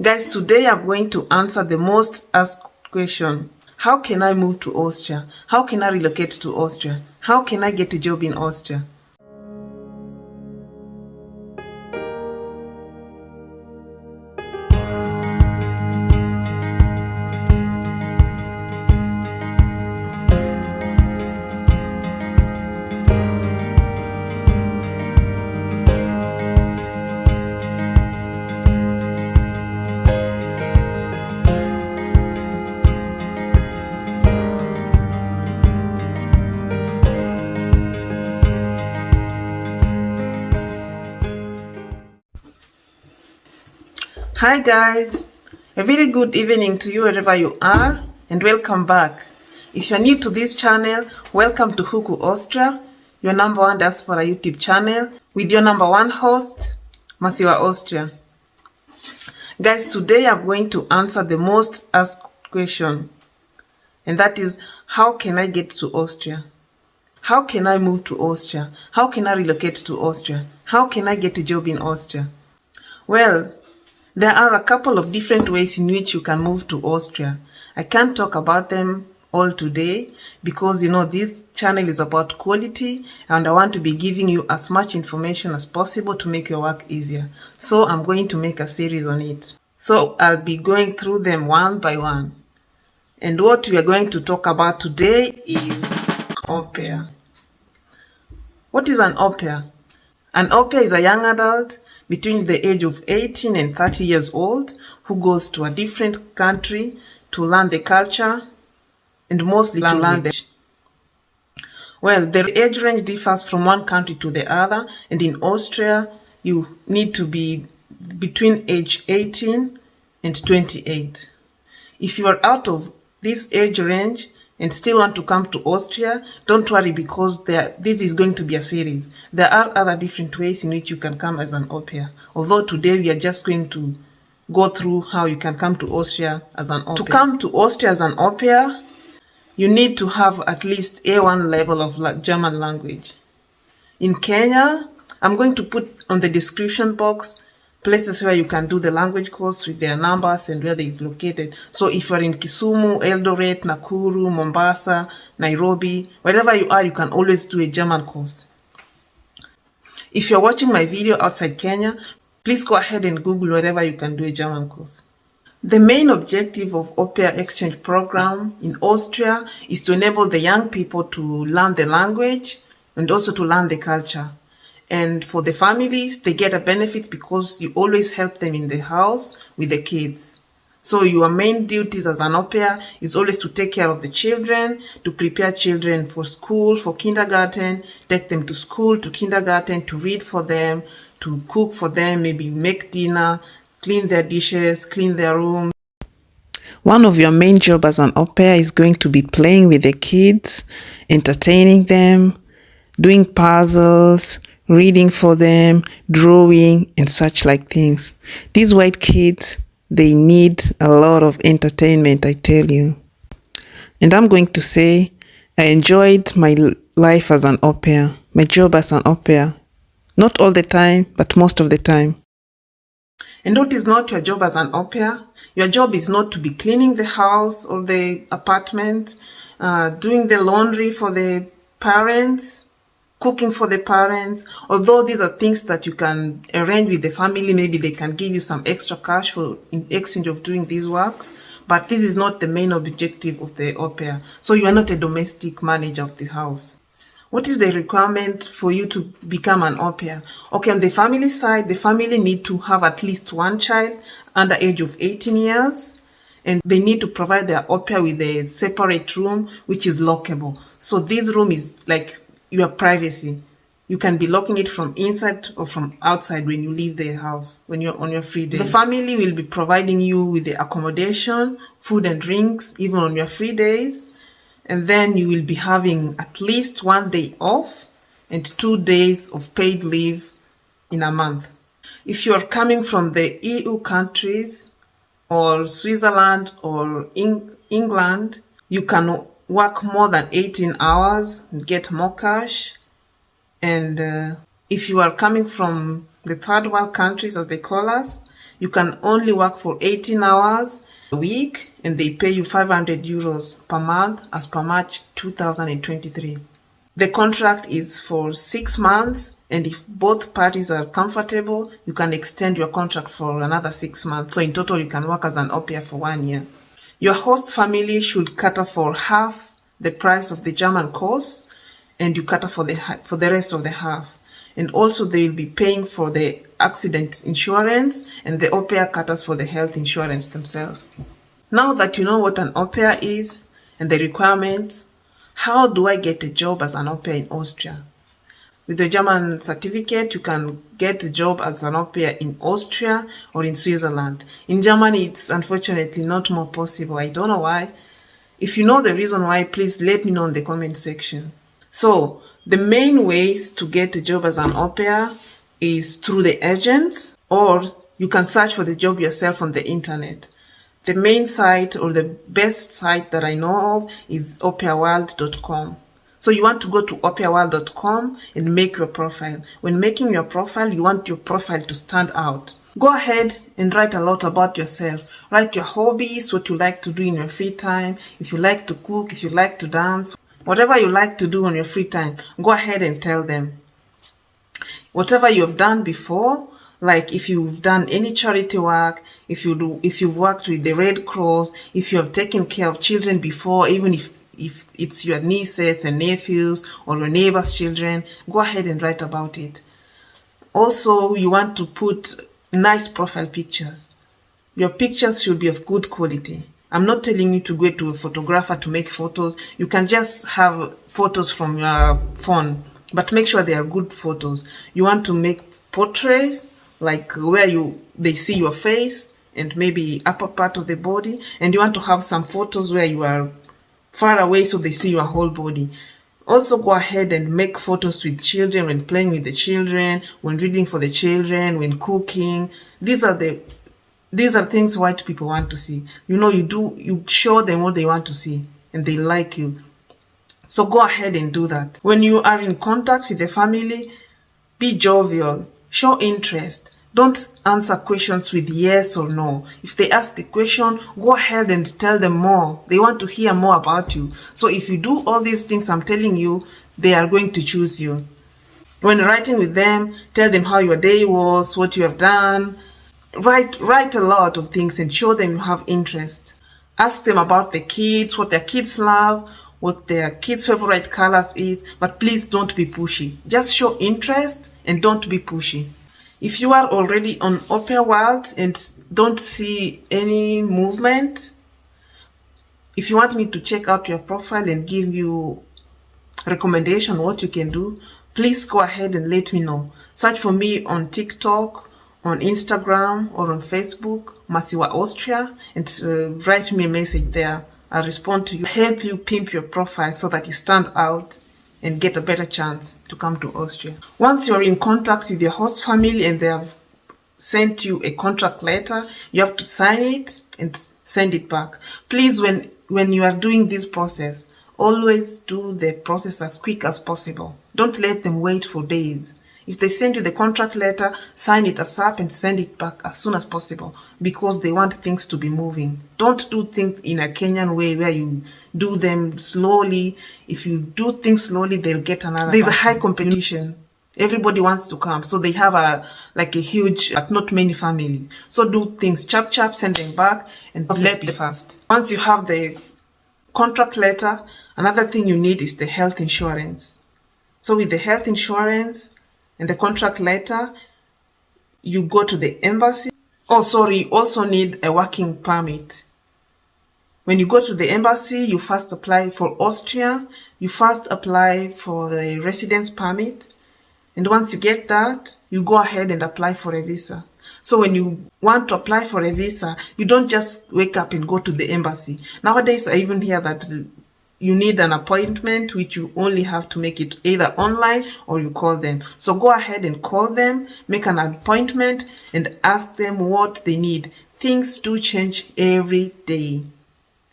Guys, today I'm going to answer the most asked question. How can I move to Austria? How can I relocate to Austria? How can I get a job in Austria? Hi guys, a very good evening to you wherever you are and welcome back. If you're new to this channel, welcome to MercywaAustria, your #1 diaspora YouTube channel with your #1 host, MercywaAustria. Guys, today I'm going to answer the most asked question, and that is, how can I get to Austria? How can I move to Austria? How can I relocate to Austria? How can I get a job in Austria? Well, there are a couple of different ways in which you can move to Austria. I can't talk about them all today because, this channel is about quality and I want to be giving you as much information as possible to make your work easier. So I'm going to make a series on it. So I'll be going through them one by one. And what we are going to talk about today is Aupair. What is an Aupair? An Aupair is a young adult between the age of 18 and 30 years old who goes to a different country to learn the culture and mostly to learn the... Well, the age range differs from one country to the other, and in Austria you need to be between age 18 and 28. If you are out of this age range and still want to come to Austria, don't worry, because this is going to be a series. There are other different ways in which you can come as an au pair. Although today we are just going to go through how you can come to Austria as an au pair. To come to Austria as an au pair, you need to have at least A1 level of German language. In Kenya, I'm going to put on the description box places where you can do the language course with their numbers and where it's located. So if you're in Kisumu, Eldoret, Nakuru, Mombasa, Nairobi, wherever you are, you can always do a German course. If you're watching my video outside Kenya, please go ahead and Google wherever you can do a German course. The main objective of Au Pair exchange program in Austria is to enable the young people to learn the language and also to learn the culture. And for the families, they get a benefit because you always help them in the house with the kids. So your main duties as an au pair is always to take care of the children, to prepare children for school, for kindergarten, take them to school, to kindergarten, to read for them, to cook for them, maybe make dinner, clean their dishes, clean their room. One of your main jobs as an au pair is going to be playing with the kids, entertaining them, doing puzzles, reading for them, drawing, and such like things. These white kids, they need a lot of entertainment, I tell you. And I'm going to say, I enjoyed my life as an au pair, my job as an au pair. Not all the time, but most of the time. And what is not your job as an au pair? Your job is not to be cleaning the house or the apartment, doing the laundry for the parents, cooking for the parents. Although these are things that you can arrange with the family, maybe they can give you some extra cash in exchange of doing these works, but this is not the main objective of the au pair. So you are not a domestic manager of the house. What is the requirement for you to become an au pair? Okay, on the family side, the family need to have at least one child under age of 18 years, and they need to provide their au pair with a separate room which is lockable. So this room is like your privacy. You can be locking it from inside or from outside when you leave the house, when you're on your free day. The family will be providing you with the accommodation, food and drinks, even on your free days. And then you will be having at least 1 day off and 2 days of paid leave in a month. If you are coming from the EU countries or Switzerland or England, you can work more than 18 hours and get more cash. And if you are coming from the third world countries, as they call us, You can only work for 18 hours a week, and they pay you 500 euros per month as per March 2023. The contract is for 6 months, and if both parties are comfortable, you can extend your contract for another 6 months. So in total, you can work as an au pair for 1 year. Your host family should cater for half the price of the German course, and you cater for the rest of the half. And also they will be paying for the accident insurance, and the au pair caters for the health insurance themselves. Now that you know what an au pair is and the requirements, how do I get a job as an au pair in Austria? With the German certificate, you can get a job as an au pair in Austria or in Switzerland. In Germany, it's unfortunately not more possible. I don't know why. If you know the reason why, please let me know in the comment section. So, the main ways to get a job as an au pair is through the agents, or you can search for the job yourself on the internet. The main site, or the best site that I know of, is aupairworld.com. So you want to go to aupairworld.com and make your profile. When making your profile, you want your profile to stand out. Go ahead and write a lot about yourself. Write your hobbies, what you like to do in your free time, if you like to cook, if you like to dance, whatever you like to do on your free time, go ahead and tell them. Whatever you have done before, like if you've done any charity work, if you've worked with the Red Cross, if you have taken care of children before, even if it's your nieces and nephews or your neighbors' children, go ahead and write about it. Also, you want to put nice profile pictures. Your pictures should be of good quality. I'm not telling you to go to a photographer to make photos. You can just have photos from your phone, but make sure they are good photos. You want to make portraits, like where they see your face and maybe upper part of the body, and you want to have some photos where you are far away so they see your whole body. Also, go ahead and make photos with children, when playing with the children, when reading for the children, when cooking. These are things white people want to see. You show them what they want to see and they like you. So go ahead and do that. When you are in contact with the family, be jovial, show interest. Don't answer questions with yes or no. If they ask a question, go ahead and tell them more. They want to hear more about you. So if you do all these things I'm telling you, they are going to choose you. When writing with them, tell them how your day was, what you have done. Write a lot of things and show them you have interest. Ask them about the kids, what their kids love, what their kids' favorite colors is, but please don't be pushy. Just show interest and don't be pushy. If you are already on Aupair World and don't see any movement, if you want me to check out your profile and give you recommendation what you can do, please go ahead and let me know. Search for me on TikTok, on Instagram, or on Facebook, MercywaAustria, and write me a message there. I'll respond to you, help you pimp your profile so that you stand out and get a better chance to come to Austria. Once you're in contact with your host family and they have sent you a contract letter, you have to sign it and send it back. Please, when you are doing this process, always do the process as quick as possible. Don't let them wait for days. If they send you the contract letter, sign it ASAP and send it back as soon as possible, because they want things to be moving. Don't do things in a Kenyan way where you do them slowly. If you do things slowly, they'll get another. There's a high competition. Everybody wants to come. So they have a huge, not many families. So do things chap, send them back, and let's be fast. Once you have the contract letter, another thing you need is the health insurance. So with the health insurance and the contract letter, you go to the embassy. You also need a working permit. When you go to the embassy, you first apply for Austria. You first apply for the residence permit. And once you get that, you go ahead and apply for a visa. So when you want to apply for a visa, you don't just wake up and go to the embassy. Nowadays, I even hear that you need an appointment, which you only have to make it either online or you call them. So go ahead and call them, make an appointment, and ask them what they need. Things do change every day.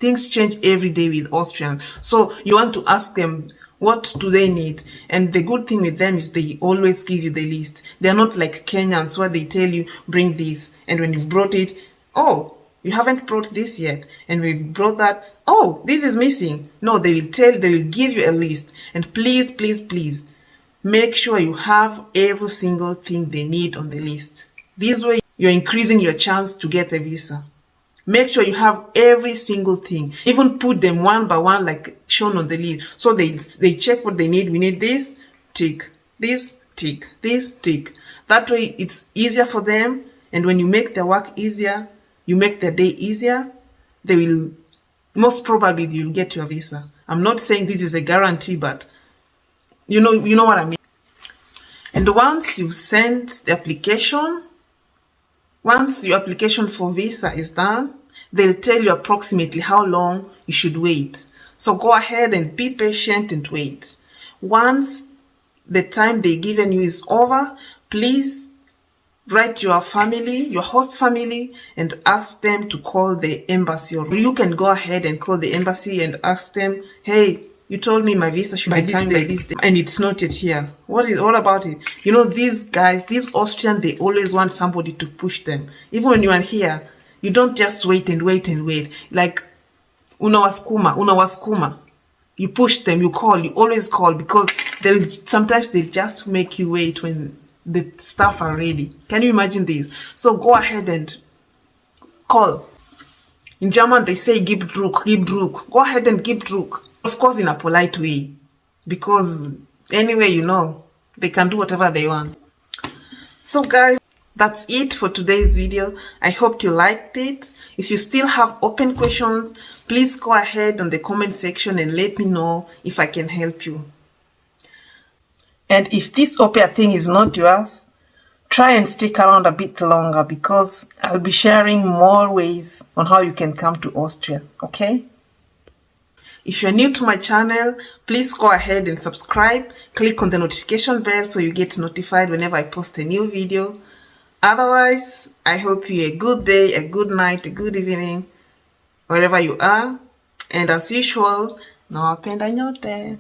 Things change every day with Austrians. So you want to ask them What do they need? And the good thing with them is they always give you the list. They're not like Kenyans where they tell you, bring this. And when you've brought it, oh, you haven't brought this yet. And we've brought that, oh, this is missing. No, they will give you a list. And please, please, please, make sure you have every single thing they need on the list. This way, you're increasing your chance to get a visa. Make sure you have every single thing. Even put them one by one like shown on the list. So they check what they need. We need this, tick. This, tick. This, tick. That way it's easier for them. And when you make their work easier, you make their day easier, they will, most probably you'll get your visa. I'm not saying this is a guarantee, but you know what I mean. And once you've sent the application, once your application for visa is done, they'll tell you approximately how long you should wait. So go ahead and be patient and wait. Once the time they've given you is over, please write to your family, your host family, and ask them to call the embassy. Or you can go ahead and call the embassy and ask them, hey, you told me my visa should be time by this day, and it's not yet here. What about it? You know, these guys, these Austrians, they always want somebody to push them. Even when you are here, you don't just wait and wait and wait. Like, unawaskuma. You push them, you call, you always call, because sometimes they just make you wait when the stuff are ready. Can you imagine this? So go ahead and call. In German, they say gib Druck. Go ahead and gib Druck. Of course, in a polite way, because anyway, they can do whatever they want. So guys, that's it for today's video. I hope you liked it. If you still have open questions, please go ahead on the comment section and let me know if I can help you. And if this Aupair thing is not yours, try and stick around a bit longer, because I'll be sharing more ways on how you can come to Austria, okay? If you're new to my channel, please go ahead and subscribe. Click on the notification bell so you get notified whenever I post a new video. Otherwise, I hope you a good day, a good night, a good evening, wherever you are. And as usual, nawapenda nyote.